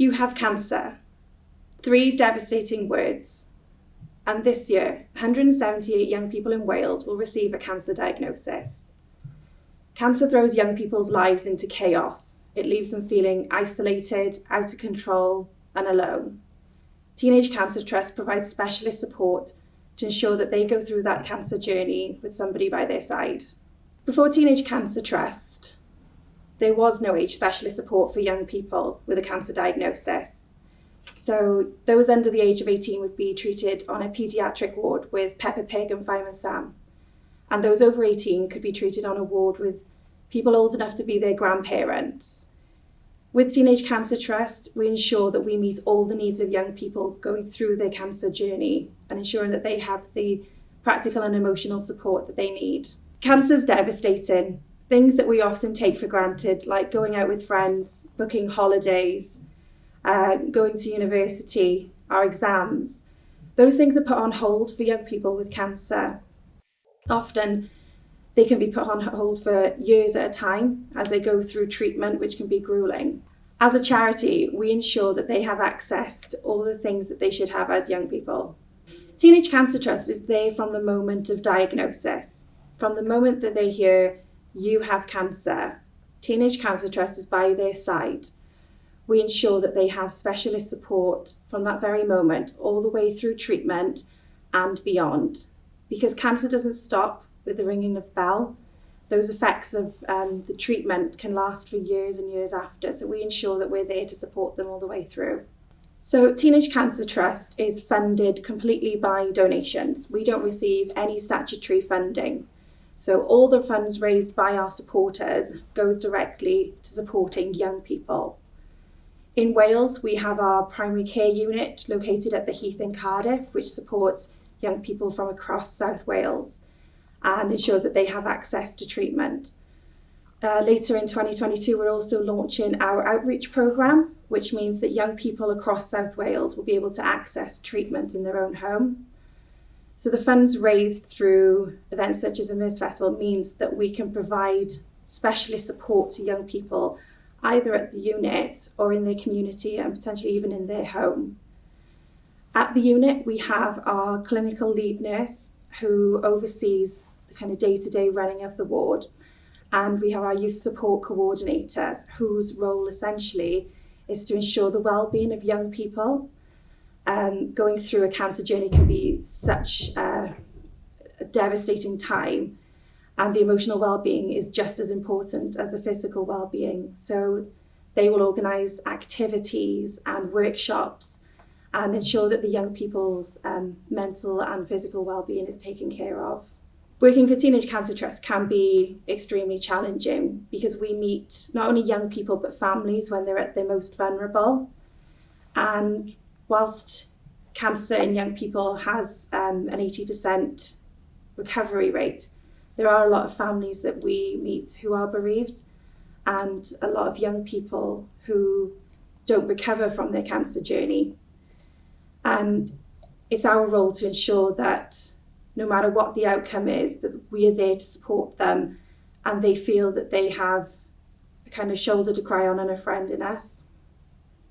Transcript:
You have cancer. 3 devastating words. And this year, 178 young people in Wales will receive a cancer diagnosis. Cancer throws young people's lives into chaos. It leaves them feeling isolated, out of control, and alone. Teenage Cancer Trust provides specialist support to ensure that they go through that cancer journey with somebody by their side. Before Teenage Cancer Trust, there was no age specialist support for young people with a cancer diagnosis. So those under the age of 18 would be treated on a paediatric ward with Peppa Pig and Fireman Sam. And those over 18 could be treated on a ward with people old enough to be their grandparents. With Teenage Cancer Trust, we ensure that we meet all the needs of young people going through their cancer journey and ensuring that they have the practical and emotional support that they need. Cancer is devastating. Things that we often take for granted, like going out with friends, booking holidays, going to university, our exams, those things are put on hold for young people with cancer. Often they can be put on hold for years at a time as they go through treatment, which can be grueling. As a charity, we ensure that they have access to all the things that they should have as young people. Teenage Cancer Trust is there from the moment of diagnosis. From the moment that they hear, you have cancer, Teenage Cancer Trust is by their side. We ensure that they have specialist support from that very moment, all the way through treatment and beyond. Because cancer doesn't stop with the ringing of bell. Those effects of the treatment can last for years and years after, so we ensure that we're there to support them all the way through. So Teenage Cancer Trust is funded completely by donations. We don't receive any statutory funding. So all the funds raised by our supporters goes directly to supporting young people. In Wales, we have our primary care unit located at the Heath in Cardiff, which supports young people from across South Wales and ensures that they have access to treatment. Later in 2022, we're also launching our outreach programme, which means that young people across South Wales will be able to access treatment in their own home. So the funds raised through events such as Immersed Festival means that we can provide specialist support to young people either at the unit or in their community and potentially even in their home. At the unit, we have our clinical lead nurse who oversees the kind of day-to-day running of the ward. And we have our youth support coordinators whose role essentially is to ensure the well-being of young people. Going through a cancer journey can be such a devastating time, and the emotional well-being is just as important as the physical well-being. So they will organise activities and workshops and ensure that the young people's mental and physical well-being is taken care of. Working for Teenage Cancer Trust can be extremely challenging because we meet not only young people but families when they're at their most vulnerable. And whilst cancer in young people has an 80% recovery rate, there are a lot of families that we meet who are bereaved and a lot of young people who don't recover from their cancer journey. And it's our role to ensure that no matter what the outcome is, that we are there to support them and they feel that they have a kind of shoulder to cry on and a friend in us.